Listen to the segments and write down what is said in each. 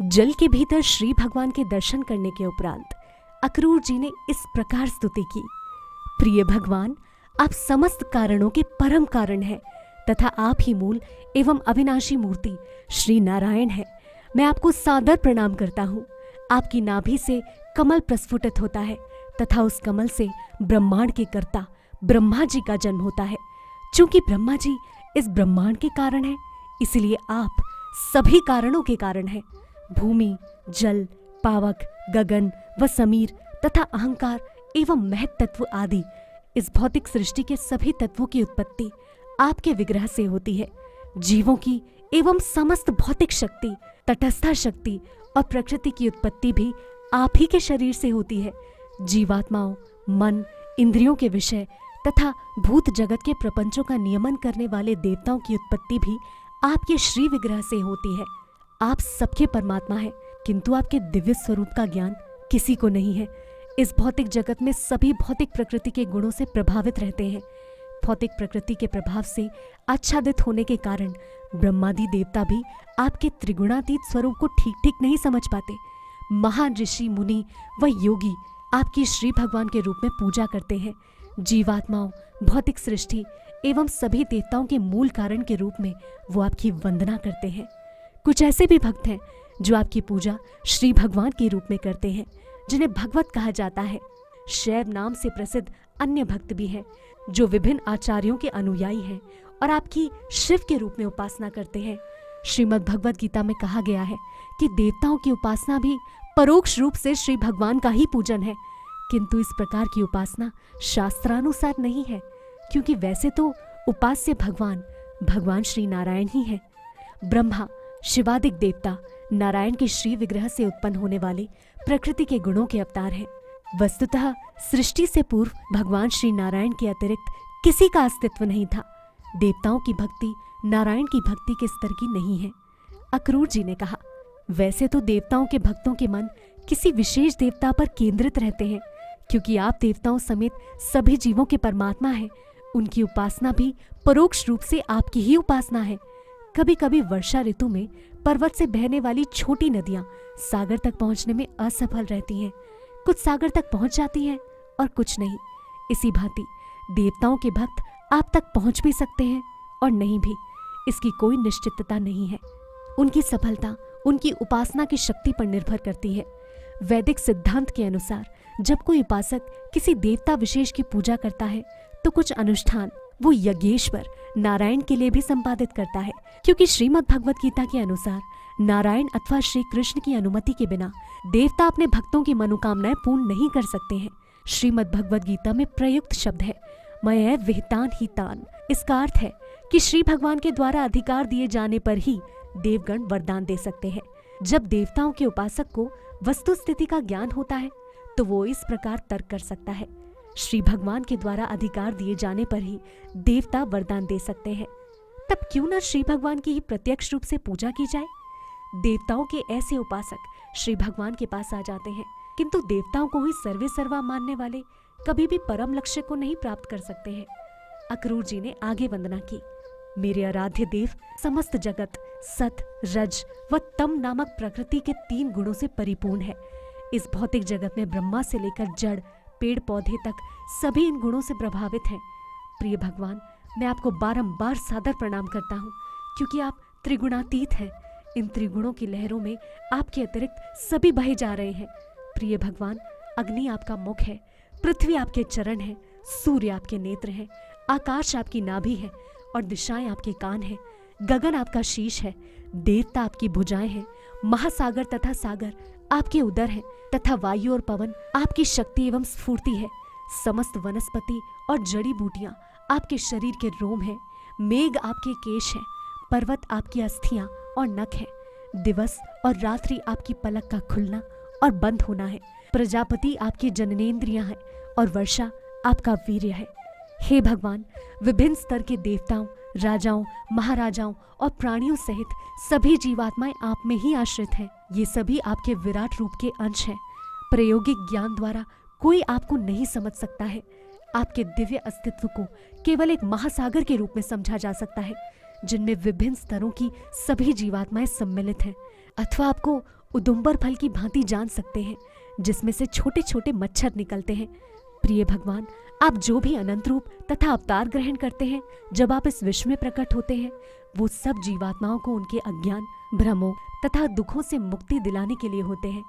जल के भीतर श्री भगवान के दर्शन करने के उपरांत अक्रूर जी ने इस प्रकार स्तुति की। प्रिय भगवान, आप समस्त कारणों के परम कारण हैं तथा आप ही मूल एवं अविनाशी मूर्ति श्री नारायण हैं। मैं आपको सादर प्रणाम करता हूँ। आपकी नाभि से कमल प्रस्फुटित होता है तथा उस कमल से ब्रह्मांड के कर्ता ब्रह्मा जी का जन्म होता है। चूंकि ब्रह्मा जी इस ब्रह्मांड के कारण हैं, इसलिए आप सभी कारणों के कारण हैं। भूमि, जल, पावक, गगन व समीर तथा अहंकार एवं महत तत्व आदि इस भौतिक सृष्टि के सभी तत्वों की उत्पत्ति आपके विग्रह से होती है। जीवों की एवं समस्त भौतिक शक्ति, तटस्था शक्ति और प्रकृति की उत्पत्ति भी आप ही के शरीर से होती है। जीवात्माओं, मन, इंद्रियों के विषय तथा भूत जगत के प्रपंचों का नियमन करने वाले देवताओं की उत्पत्ति भी आपके श्री विग्रह से होती है। आप सबके परमात्मा हैं, किंतु आपके दिव्य स्वरूप का ज्ञान किसी को नहीं है। इस भौतिक जगत में सभी भौतिक प्रकृति के गुणों से प्रभावित रहते हैं। भौतिक प्रकृति के प्रभाव से आच्छादित होने के कारण ब्रह्मादि देवता भी आपके त्रिगुणातीत स्वरूप को ठीक ठीक नहीं समझ पाते। महान ऋषि, मुनि व योगी आपकी श्री भगवान के रूप में पूजा करते हैं। जीवात्माओं, भौतिक सृष्टि एवं सभी देवताओं के मूल कारण के रूप में वो आपकी वंदना करते हैं। कुछ ऐसे भी भक्त हैं जो आपकी पूजा श्री भगवान के रूप में करते हैं, जिन्हें भगवत कहा जाता है। शैव नाम से प्रसिद्ध अन्य भक्त भी हैं जो विभिन्न आचार्यों के अनुयायी हैं और आपकी शिव के रूप में उपासना करते हैं। श्रीमद् भगवत गीता में कहा गया है कि देवताओं की उपासना भी परोक्ष रूप से श्री भगवान का ही पूजन है, किंतु इस प्रकार की उपासना शास्त्रानुसार नहीं है, क्योंकि वैसे तो उपास्य भगवान भगवान श्री नारायण ही है। ब्रह्मा, शिवादिक देवता नारायण के श्री विग्रह से उत्पन्न होने वाले प्रकृति के गुणों के अवतार हैं। वस्तुतः सृष्टि से पूर्व भगवान श्री नारायण के अतिरिक्त किसी का अस्तित्व नहीं था। देवताओं की भक्ति नारायण की भक्ति के स्तर की नहीं है। अक्रूर जी ने कहा, वैसे तो देवताओं के भक्तों के मन किसी विशेष देवता पर केंद्रित रहते हैं, क्योंकि आप देवताओं समेत सभी जीवों के परमात्मा हैं। उनकी उपासना भी परोक्ष रूप से आपकी ही उपासना है। कभी कभी वर्षा ऋतु में पर्वत से बहने वाली छोटी नदियां सागर तक पहुंचने में असफल रहती हैं। कुछ सागर तक पहुंच जाती हैं और कुछ नहीं। इसी भांति देवताओं के भक्त आप तक पहुंच भी सकते हैं और नहीं भी। इसकी कोई निश्चितता नहीं है। उनकी सफलता उनकी उपासना की शक्ति पर निर्भर करती है। वैदिक सिद्धांत के अनुसार जब कोई उपासक किसी देवता विशेष की पूजा करता है तो कुछ अनुष्ठान वो यज्ञेश्वर नारायण के लिए भी संपादित करता है, क्योंकि श्रीमद् भगवत गीता के अनुसार नारायण अथवा श्री कृष्ण की अनुमति के बिना देवता अपने भक्तों की मनोकामनाएं पूर्ण नहीं कर सकते हैं। श्रीमद् भगवत गीता में प्रयुक्त शब्द है मय विहितान हितान। इसका अर्थ है कि श्री भगवान के द्वारा अधिकार दिए जाने पर ही देवगण वरदान दे सकते हैं। जब देवताओं के उपासक को वस्तु स्थिति का ज्ञान होता है तो वो इस प्रकार तर्क कर सकता है, श्री भगवान के द्वारा अधिकार दिए जाने पर ही देवता वरदान दे सकते हैं। तब क्यों न श्री भगवान की ही प्रत्यक्ष रूप से पूजा की जाए। देवताओं के ऐसे उपासक श्री भगवान के पास आ जाते हैं, किंतु देवताओं को ही सर्वे सर्वा मानने वाले कभी भी परम लक्ष्य को नहीं प्राप्त कर सकते हैं। अक्रूर जी ने आगे वंदना की, मेरे आराध्य देव, समस्त जगत सत, रज व तम नामक प्रकृति के 3 गुणों से परिपूर्ण है। इस भौतिक जगत में ब्रह्मा से लेकर जड़, पेड़ पौधे तक सभी इन गुणों से प्रभावित हैं। प्रिय भगवान, मैं आपको बारंबार सादर प्रणाम करता हूँ, क्योंकि आप त्रिगुणातीत हैं। इन त्रिगुणों की लहरों में आपके अतिरिक्त सभी बहे जा रहे हैं। प्रिय भगवान, अग्नि आपका मुख है, पृथ्वी आपके चरण है, सूर्य आपके नेत्र हैं, आकाश आपकी नाभि है और दिशाएं आपके कान हैं, गगन आपका शीश है, देवता आपकी भुजाएं हैं, महासागर तथा सागर आपके उदर हैं तथा वायु और पवन आपकी शक्ति एवं स्फूर्ति है। समस्त वनस्पति और जड़ी बूटियां आपके शरीर के रोम हैं, मेघ आपके केश हैं, पर्वत आपकी अस्थियां और नख हैं, दिवस और रात्रि आपकी पलक का खुलना और बंद होना है, प्रजापति आपकी जननेंद्रियां हैं और वर्षा आपका वीर्य है। हे भगवान, विभिन्न स्तर के देवताओं, राजाओं, महाराजाओं और प्राणियों सहित सभी जीवात्माएं आप में ही आश्रित हैं। ये सभी आपके विराट रूप के अंश हैं। प्रायोगिक ज्ञान द्वारा कोई आपको नहीं समझ सकता है। आपके दिव्य अस्तित्व को केवल एक महासागर के रूप में समझा जा सकता है, जिनमें विभिन्न स्तरों की सभी जीवात्माएं सम्मिलित हैं। अथवा आपको उदुम्बर फल की भांति जान सकते हैं, जिसमें से छोटे छोटे मच्छर निकलते हैं। प्रिय भगवान, आप जो भी अनंत रूप तथा अवतार ग्रहण करते हैं, जब आप इस विश्व में प्रकट होते हैं, वो सब जीवात्माओं को उनके अज्ञान, भ्रमों तथा दुखों से मुक्ति दिलाने के लिए होते हैं।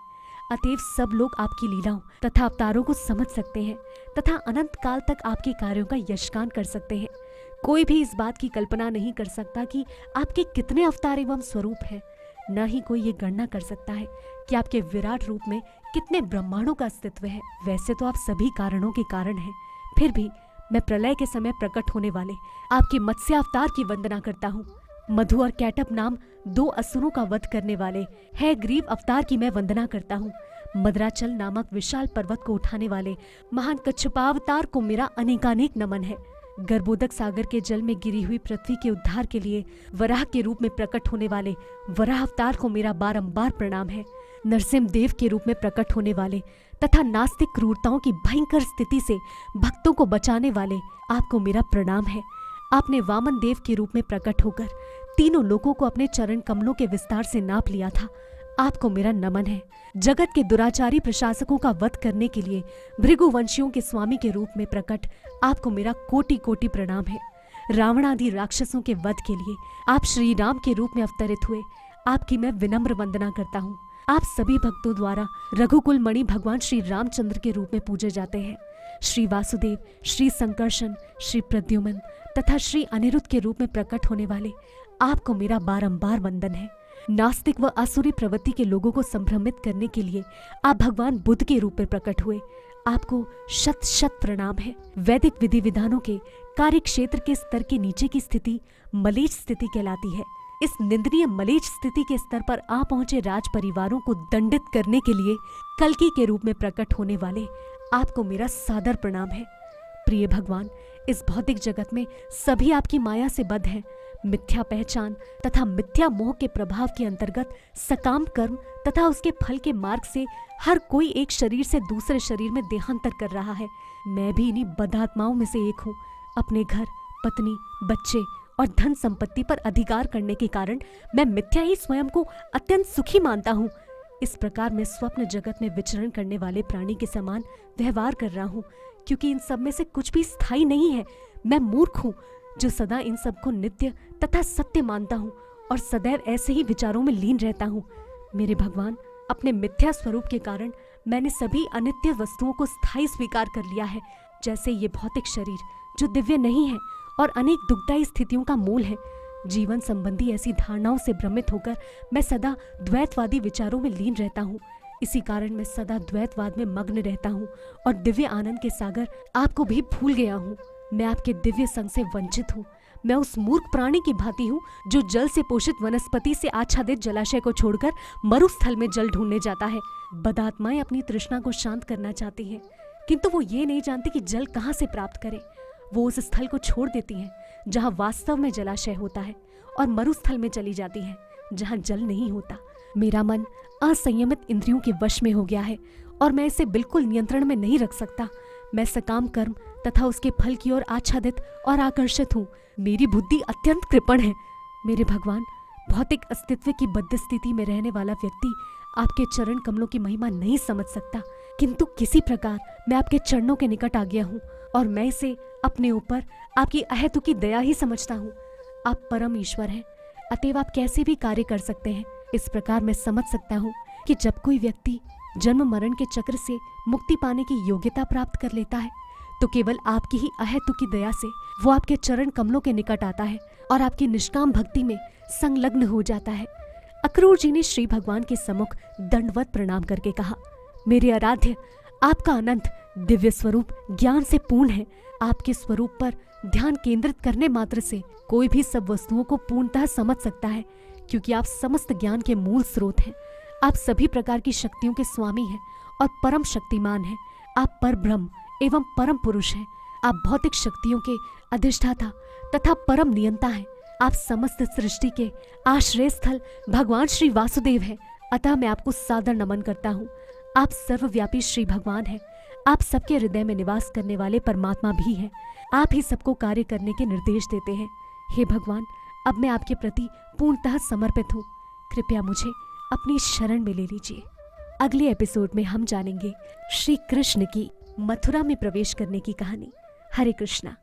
अतएव सब लोग आपकी लीलाओं तथा अवतारों को समझ सकते हैं तथा अनंत काल तक आपके कार्यों का यशगान कर सकते हैं। कोई भी इस बात की कल्पना नहीं कर सकता कि आपके कितने अवतार एवं स्वरूप हैं। न ही कोई ये गणना कर सकता है कि आपके विराट रूप में कितने ब्रह्मांडों का अस्तित्व है। वैसे तो आप सभी कारणों के कारण हैं, फिर भी मैं प्रलय के समय प्रकट होने वाले आपके मत्स्य अवतार की वंदना करता हूँ। मधु और कैटप नाम 2 असुरों का वध करने वाले है ग्रीव अवतार की मैं वंदना करता हूँ। मद्राचल नामक विशाल पर्वत को उठाने वाले महान कच्छपावतार को मेरा अनेकानेक नमन है। गर्भोदक सागर के जल में गिरी हुई पृथ्वी के उद्धार के लिए वराह के रूप में प्रकट होने वाले वराह अवतार को मेरा बारंबार प्रणाम है। नरसिंह देव के रूप में प्रकट होने वाले तथा नास्तिक क्रूरताओं की भयंकर स्थिति से भक्तों को बचाने वाले आपको मेरा प्रणाम है। आपने वामन देव के रूप में प्रकट होकर तीनों लोगों को अपने चरण कमलों के विस्तार से नाप लिया था। आपको मेरा नमन है। जगत के दुराचारी प्रशासकों का वध करने के लिए भृगुवंशियों के स्वामी के रूप में प्रकट आपको मेरा कोटि कोटि प्रणाम है। रावण आदि राक्षसों के वध के लिए आप श्री राम के रूप में अवतरित हुए, आपकी मैं विनम्र वंदना करता हूँ। आप सभी भक्तों द्वारा रघुकुल मणि भगवान श्री रामचंद्र के रूप में पूजे जाते हैं। श्री वासुदेव, श्री संकर्षण, श्री प्रद्युम्न तथा श्री अनिरुद्ध के रूप में प्रकट होने वाले आपको मेरा बारंबार वंदन है। नास्तिक व आसुरी प्रवृत्ति के लोगों को संभ्रमित करने के लिए आप भगवान बुद्ध के रूप में प्रकट हुए, आपको शत शत प्रणाम है। वैदिक विधि विधानों के कार्य क्षेत्र के स्तर के नीचे की स्थिति मलेच्छ स्थिति कहलाती है। इस निंदनीय मलेच्छ स्थिति के स्तर पर आ पहुंचे राज परिवारों को दंडित करने के लिए कल्कि के रूप में प्रकट होने वाले आपको मेरा सादर प्रणाम है। प्रिय भगवान, इस भौतिक जगत में सभी आपकी माया से बद्ध हैं। मिथ्या पहचान तथा मिथ्या मोह के प्रभाव के अंतर्गत सकाम कर्म तथा उसके फल के मार्ग से हर कोई एक शरीर से दूसरे शरीर में देहांतर कर रहा है। मैं भी इन्हीं बदात्माओं में से एक हूँ। अपने घर, पत्नी, बच्चे और धन संपत्ति पर अधिकार करने के कारण मैं मिथ्या ही स्वयं को अत्यंत सुखी मानता हूँ। इस प्रकार मैं स्वप्न जगत में विचरण करने वाले प्राणी के समान व्यवहार कर रहा हूँ, क्योंकि इन सब में से कुछ भी स्थायी नहीं है। मैं मूर्ख हूँ जो सदा इन सब को नित्य तथा सत्य मानता हूँ और सदैव ऐसे ही विचारों में लीन रहता हूँ। मेरे भगवान, अपने मिथ्या स्वरूप के कारण मैंने सभी अनित्य वस्तुओं को स्थायी स्वीकार कर लिया है, जैसे ये भौतिक शरीर जो दिव्य नहीं है और अनेक दुखदायी स्थितियों का मूल है। जीवन संबंधी ऐसी धारणाओं से भ्रमित होकर मैं सदा द्वैतवादी विचारों में लीन रहता हूँ। इसी कारण मैं सदा द्वैतवाद में मग्न रहता हूँ और दिव्य आनंद के सागर आपको भी भूल गया हूँ। मैं आपके दिव्य संग से वंचित हूँ। मैं उस मूर्ख प्राणी की भांति हूँ जो जल से पोषित वनस्पति से आच्छादित जलाशय को छोड़कर मरुस्थल में जल ढूंढने जाता है। बदात्माएं अपनी तृष्णा को शांत करना चाहती हैं, किंतु वो ये नहीं जानती कि जल कहाँ से प्राप्त करें। वो उस स्थल को छोड़ देती हैं जहाँ वास्तव में जलाशय होता है और मरुस्थल में चली जाती हैं जहाँ जल नहीं होता। मेरा मन असंयमित इंद्रियों के वश में हो गया है और मैं इसे बिल्कुल नियंत्रण में नहीं रख सकता। मैं सकाम कर्म तथा उसके फल की ओर आच्छादित और आकर्षित हूँ। मेरी बुद्धि अत्यंत कृपण है। मेरे भगवान, भौतिक अस्तित्व की बद्ध स्थिति में रहने वाला व्यक्ति आपके चरण कमलों की महिमा नहीं समझ सकता, किंतु किसी प्रकार मैं आपके चरणों के निकट आ गया हूँ और मैं इसे अपने ऊपर आपकी अहेतुकी दया ही समझता हूँ। आप परम ईश्वर हैं, अतएव आप कैसे भी कार्य कर सकते हैं। इस प्रकार मैं समझ सकता हूँ कि जब कोई व्यक्ति जन्म मरण के चक्र से मुक्ति पाने की योग्यता प्राप्त कर लेता है तो केवल आपकी ही अहेतुकी दया से वो आपके चरण कमलों के निकट आता है और आपकी निष्काम भक्ति में संलग्न हो जाता है। अक्रूर जी ने श्री भगवान के सम्मुख दंडवत प्रणाम करके कहा, मेरे आराध्य, आपका अनंत दिव्य स्वरूप ज्ञान से पूर्ण है। आपके स्वरूप पर ध्यान केंद्रित करने मात्र से कोई भी सब वस्तुओं को पूर्णतः समझ सकता है, क्योंकि आप समस्त ज्ञान के मूल स्रोत हैं। आप सभी प्रकार की शक्तियों के स्वामी हैं और परम शक्तिमान हैं। आप परब्रह्म एवं परम पुरुष हैं। आप भौतिक शक्तियों के अधिष्ठाता तथा परम नियंता हैं। आप समस्त सृष्टि के आश्रय स्थल भगवान श्री वासुदेव हैं। अतः मैं आपको सादर नमन करता हूँ। आप सर्वव्यापी श्री भगवान हैं। आप सबके हृदय में निवास करने वाले परमात्मा भी हैं। आप ही सबको कार्य करने के निर्देश देते हैं। हे भगवान, अब मैं आपके प्रति पूर्णतः समर्पित हूँ। कृपया मुझे अपनी शरण में ले लीजिए। अगले एपिसोड में हम जानेंगे श्री कृष्ण की मथुरा में प्रवेश करने की कहानी। हरे कृष्णा।